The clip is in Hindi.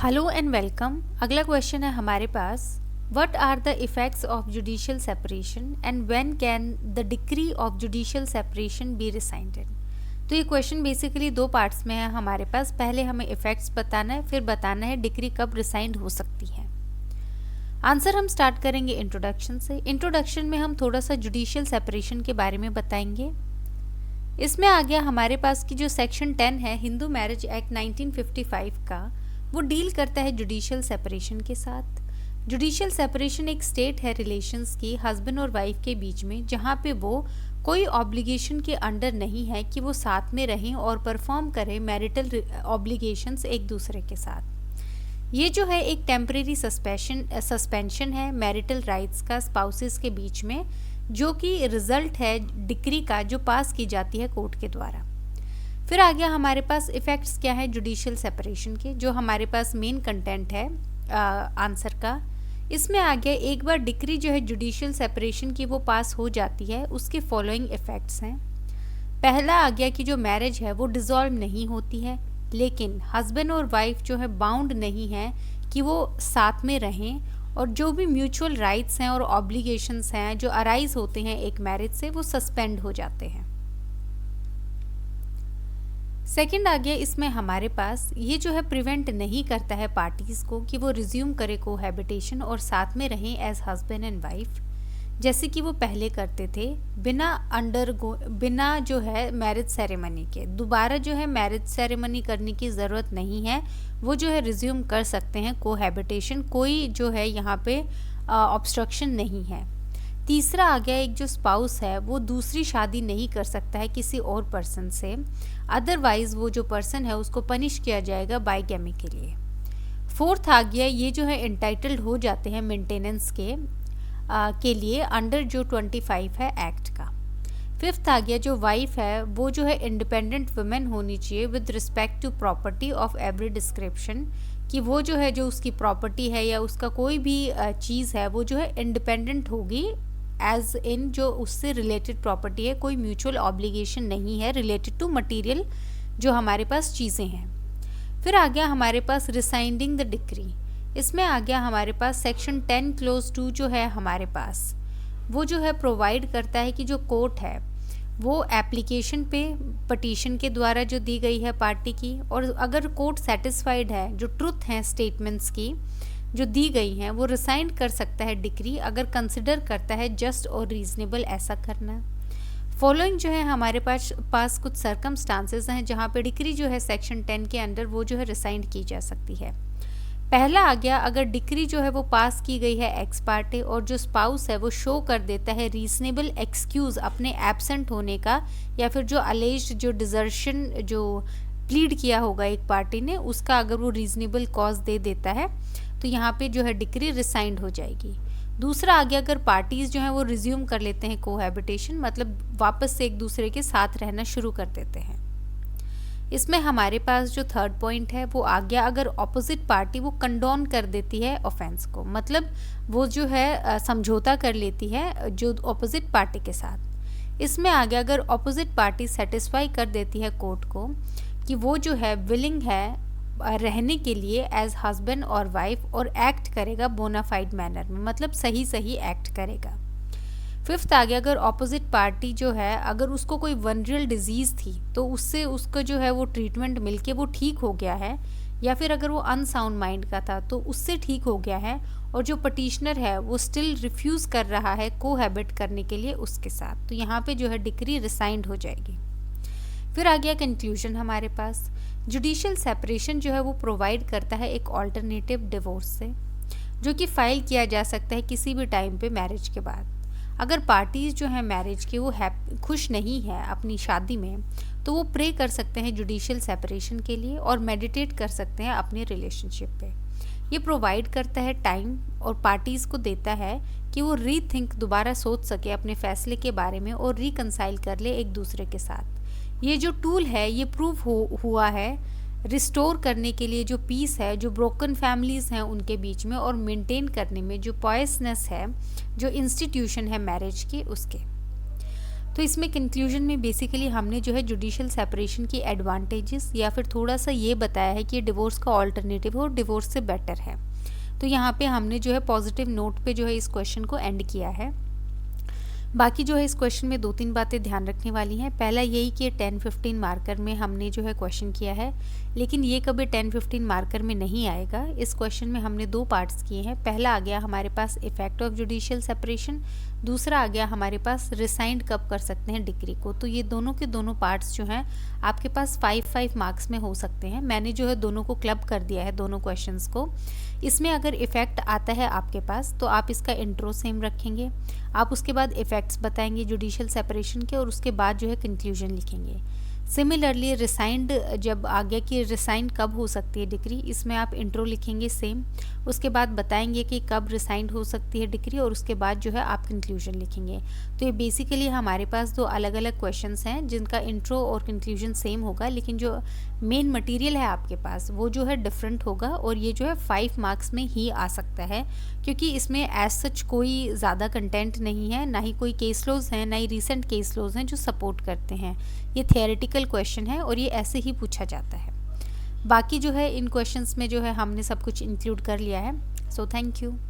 Hello and welcome. अगला क्वेश्चन है हमारे पास, what are the effects of judicial separation and when can the decree of judicial separation be rescinded. तो ये क्वेश्चन बेसिकली दो पार्ट्स में है हमारे पास। पहले हमें इफेक्ट्स बताना है, फिर बताना है डिक्री कब रिसाइंड हो सकती है। आंसर हम स्टार्ट करेंगे इंट्रोडक्शन से। इंट्रोडक्शन में हम थोड़ा सा जुडिशियल सेपरेशन के बारे में बताएंगे। इसमें आ गया हमारे पास की जो सेक्शन 10 है हिंदू मैरिज एक्ट 1955 का, वो डील करता है जुडिशियल सेपरेशन के साथ। जुडिशियल सेपरेशन एक स्टेट है रिलेशंस की हस्बैंड और वाइफ के बीच में, जहाँ पे वो कोई ऑब्लिगेशन के अंडर नहीं है कि वो साथ में रहें और परफॉर्म करें मैरिटल ऑब्लिगेशंस एक दूसरे के साथ। ये जो है एक टेम्परेरी सस्पेंशन है मैरिटल राइट्स का स्पाउसेस के बीच में, जो कि रिजल्ट है डिक्री का जो पास की जाती है कोर्ट के द्वारा। फिर आ गया हमारे पास इफेक्ट्स क्या है जुडिशियल सेपरेशन के, जो हमारे पास मेन कंटेंट है आंसर का। इसमें आ गया एक बार डिक्री जो है जुडिशियल सेपरेशन की वो पास हो जाती है, उसके फॉलोइंग इफेक्ट्स हैं। पहला आ गया कि जो मैरिज है वो डिसॉल्व नहीं होती है, लेकिन हस्बैंड और वाइफ जो है बाउंड नहीं है कि वो साथ में रहें, और जो भी म्यूचुअल राइट्स हैं और ऑब्लिगेशंस हैं जो अराइज होते हैं एक मैरिज से, वो सस्पेंड हो जाते हैं। सेकंड आ गया इसमें हमारे पास, ये जो है प्रिवेंट नहीं करता है पार्टीज़ को कि वो रिज्यूम करे कोहैबिटेशन और साथ में रहें एज हस्बैंड एंड वाइफ, जैसे कि वो पहले करते थे, बिना जो है मैरिज सेरेमनी के। दोबारा जो है मैरिज सेरेमनी करने की ज़रूरत नहीं है, वो जो है रिज्यूम कर सकते हैं कोहैबिटेशन, कोई जो है यहाँ पे ऑब्स्ट्रक्शन नहीं है। तीसरा आ गया, एक जो स्पाउस है वो दूसरी शादी नहीं कर सकता है किसी और पर्सन से, अदरवाइज वो जो पर्सन है उसको पनिश किया जाएगा बाइगैमी के लिए। फोर्थ आ गया, ये जो है एंटाइटल्ड हो जाते हैं मेंटेनेंस के लिए अंडर जो 25 है एक्ट का। फिफ्थ आ गया, जो वाइफ है वो जो है इंडिपेंडेंट वुमेन होनी चाहिए with respect to property of every description, कि वो जो है जो उसकी प्रॉपर्टी है या उसका कोई भी चीज़ है वो जो है इंडिपेंडेंट होगी, एज इन जो उससे रिलेटेड प्रॉपर्टी है, कोई म्यूचुअल ऑब्लिगेशन नहीं है रिलेटेड टू मटेरियल जो हमारे पास चीज़ें हैं। फिर आ गया हमारे पास रिसाइंडिंग द डिक्री। इसमें आ गया हमारे पास सेक्शन 10 क्लोज 2 जो है हमारे पास, वो जो है प्रोवाइड करता है कि जो कोर्ट है वो एप्लीकेशन पे पटिशन के द्वारा जो दी गई है पार्टी की, और अगर कोर्ट सेटिस्फाइड है जो ट्रुथ हैं स्टेटमेंट्स की जो दी गई हैं, वो रिसाइन कर सकता है डिक्री अगर कंसिडर करता है जस्ट और रीजनेबल ऐसा करना। फॉलोइंग जो है हमारे पास कुछ सर्कमस्टांसेस हैं जहाँ पे डिक्री जो है सेक्शन 10 के अंडर वो जो है रिसाइंड की जा सकती है। पहला आ गया, अगर डिक्री जो है वो पास की गई है एक्स पार्टे और जो स्पाउस है वो शो कर देता है रीजनेबल एक्सक्यूज़ अपने एब्सेंट होने का, या फिर जो अलेज्ड जो डिजर्शन जो प्लीड किया होगा एक पार्टी ने उसका अगर वो रीजनेबल कॉज दे देता है, तो यहाँ पे जो है डिक्री रिसाइंड हो जाएगी। दूसरा आ गया, अगर पार्टीज़ जो हैं वो रिज्यूम कर लेते हैं कोहैबिटेशन, मतलब वापस से एक दूसरे के साथ रहना शुरू कर देते हैं। इसमें हमारे पास जो थर्ड पॉइंट है वो आ गया, अगर ऑपोजिट पार्टी वो कंडोन कर देती है ऑफेंस को, मतलब वो जो है समझौता कर लेती है जो ऑपोजिट पार्टी के साथ। इसमें आ गया, अगर ऑपोजिट पार्टी सेटिस्फाई कर देती है कोर्ट को कि वो जो है विलिंग है रहने के लिए एज हस्बैंड और वाइफ, और एक्ट करेगा बोनाफाइड मैनर में, मतलब सही एक्ट करेगा। फिफ्थ आ गया, अगर ऑपोजिट पार्टी जो है अगर उसको कोई वनरल डिजीज़ थी तो उससे उसको जो है वो ट्रीटमेंट मिलके वो ठीक हो गया है, या फिर अगर वो अनसाउंड माइंड का था तो उससे ठीक हो गया है, और जो पटिशनर है वो स्टिल रिफ्यूज़ कर रहा है कोहैबिट करने के लिए उसके साथ, तो यहाँ पे जो है डिक्री रिसाइंड हो जाएगी। फिर आ गया कंक्लूजन हमारे पास, जुडिशियल सेपरेशन जो है वो प्रोवाइड करता है एक ऑल्टरनेटिव डिवोर्स से, जो कि फ़ाइल किया जा सकता है किसी भी टाइम पे मैरिज के बाद। अगर पार्टीज़ जो है मैरिज की वो खुश नहीं है अपनी शादी में, तो वो प्रे कर सकते हैं जुडिशियल सेपरेशन के लिए और मेडिटेट कर सकते हैं अपने रिलेशनशिप पे। ये प्रोवाइड करता है टाइम और पार्टीज़ को देता है कि वो रीथिंक दोबारा सोच सके अपने फैसले के बारे में और रिकंसाइल कर ले एक दूसरे के साथ। ये जो टूल है ये प्रूव हुआ है रिस्टोर करने के लिए जो पीस है, जो ब्रोकन फैमिलीज़ हैं उनके बीच में, और मेंटेन करने में जो पॉयसनेस है जो इंस्टीट्यूशन है मैरिज की उसके। तो इसमें कंक्लूजन में बेसिकली हमने जो है जुडिशियल सेपरेशन की एडवांटेजेस या फिर थोड़ा सा ये बताया है कि डिवोर्स का ऑल्टरनेटिव और डिवोर्स से बेटर है। तो यहाँ पे हमने जो है पॉजिटिव नोट पे जो है इस क्वेश्चन को एंड किया है। बाकी जो है इस क्वेश्चन में 2-3 बातें ध्यान रखने वाली हैं। पहला यही कि 10-15 मार्कर में हमने जो है क्वेश्चन किया है, लेकिन ये कभी 10-15 मार्कर में नहीं आएगा। इस क्वेश्चन में हमने 2 पार्ट्स किए हैं। पहला आ गया हमारे पास इफेक्ट ऑफ जुडिशियल सेपरेशन, दूसरा आ गया हमारे पास रिसाइंड कब कर सकते हैं डिक्री को। तो ये दोनों के दोनों पार्ट्स जो हैं आपके पास 5-5 मार्क्स में हो सकते हैं। मैंने जो है दोनों को क्लब कर दिया है, दोनों क्वेश्चंस को। इसमें अगर इफेक्ट आता है आपके पास तो आप इसका इंट्रो सेम रखेंगे, आप उसके बाद इफेक्ट्स बताएंगे जुडिशियल सेपरेशन के और उसके बाद जो है कंक्लूजन लिखेंगे। सिमिलरली रिसाइंड जब आ गया कि रिसाइंड कब हो सकती है डिक्री, इसमें आप इंट्रो लिखेंगे सेम, उसके बाद बताएंगे कि कब रिसाइंड हो सकती है डिक्री और उसके बाद जो है आप कंक्लूजन लिखेंगे। तो ये बेसिकली हमारे पास 2 अलग अलग क्वेश्चंस हैं जिनका इंट्रो और कंक्लूजन सेम होगा, लेकिन जो मेन मटेरियल है आपके पास वो जो है डिफरेंट होगा और ये जो है 5 मार्क्स में ही आ सकता है, क्योंकि इसमें एज सच कोई ज़्यादा कंटेंट नहीं है, ना ही कोई केस लॉज हैं, ना ही रिसेंट केस लॉज हैं जो सपोर्ट करते हैं। ये थियोरेटिकल क्वेश्चन है और ये ऐसे ही पूछा जाता है। बाकी जो है इन क्वेश्चंस में जो है हमने सब कुछ इंक्लूड कर लिया है। So thank you.